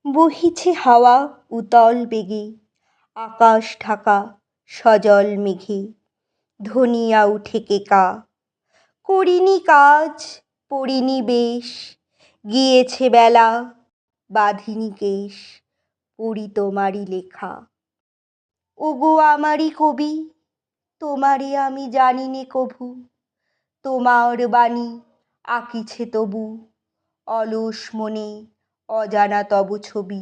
বহিছে হাওয়া উতল বেগে, আকাশ ঢাকা সজল মেঘে, ধনিয়া উঠে কেকা। করিনি কাজ পরিনি বেশ, গিয়েছে বেলা বাঁধিনি কেশ, পড়ি তোমারই লেখা। ওগো আমারই কবি, তোমারে আমি জানি নে কভু, তোমার বাণী আঁকিছে তবু, অলস মনে অজানা তব ছবি।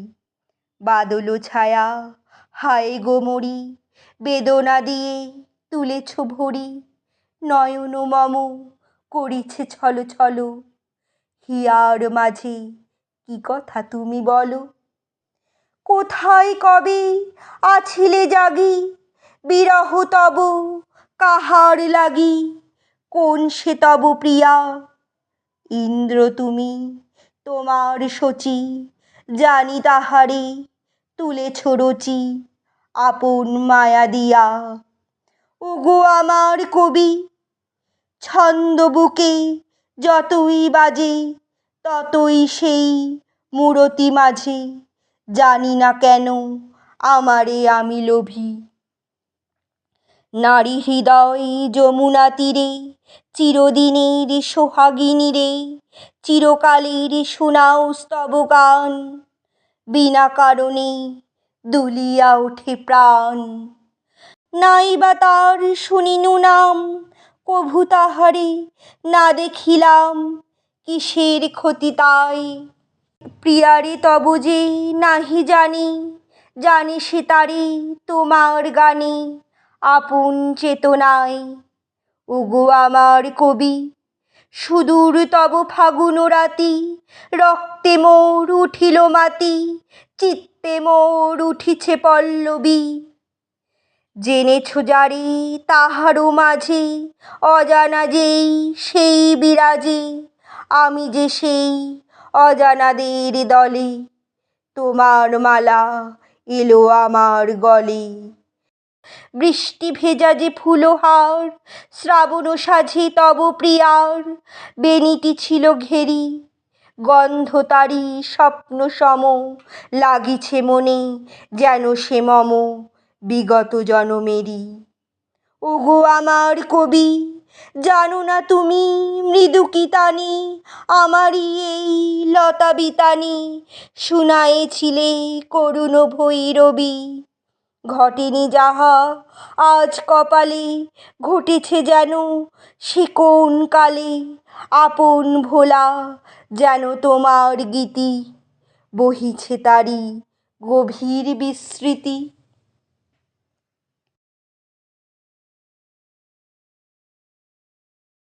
বাদল ছায়া হায় গো মরি, বেদনা দিয়ে তুলেছ ভরি, নয়ন মম করিছে ছল ছল, হিয়ার মাঝে কি কথা তুমি বলো। কোথায় কবে আছিলে জাগি, বিরহ তব কাহার লাগি, কোন সে তব প্রিয়া। ইন্দ্র তুমি তোমার শচী, জানি তাহারে তুলেছ রচি, আপন মায়া দিয়া। ওগো আমার কবি, ছন্দ বুকে যতই বাজে, ততই সেই মূরতি মাঝে, জানি না কেন আমারে আমি লোভী। নারী হৃদয় যমুনা তীরে, চিরদিনের সোহাগিনী রে, চিরকালের শোনাও স্তব গান, বিনা কারণে দুলিয়া ওঠে প্রাণ। নাই বা তার শুনিনু নাম, কভু তাহারে না দেখিলাম, কিসের ক্ষতি তাই। প্রিয়ারে তব যে নাহি জানি, জানে সে তারে তোমার গানে, আপন চেতনায়। ওগো আমার কবি, সুদূর তব ফাগুন রাতি, রক্তে মোর উঠিল মাতি, চিত্তে মোর উঠিছে পল্লবী। জেনেছ যারে তাহারও মাঝে, অজানা যেই সেই বিরাজে, আমি যে সেই অজানাদের দলে, তোমার মালা এলো আমার গলে। বৃষ্টি ভেজা যে ফুলহার, শ্রাবণ সাজে তব প্রিয়ার, বেণীটি ছিল ঘেরি, গন্ধ তারি স্বপ্ন সম, লাগিছে মনে যেন সে মম বিগত জনমেরি। ওগো আমার কবি, জানো না তুমি মৃদু কি তানি, আমারই এই লতা বিতানি, শুনায়েছিলে করুণ ভৈরবী। ঘটেনি যাহা আজ কপালে, ঘটেছে যেন সে কোন কালে, আপন ভোলা যেন তোমার গীতি, বহিছে তারি গভীর বিস্মৃতি।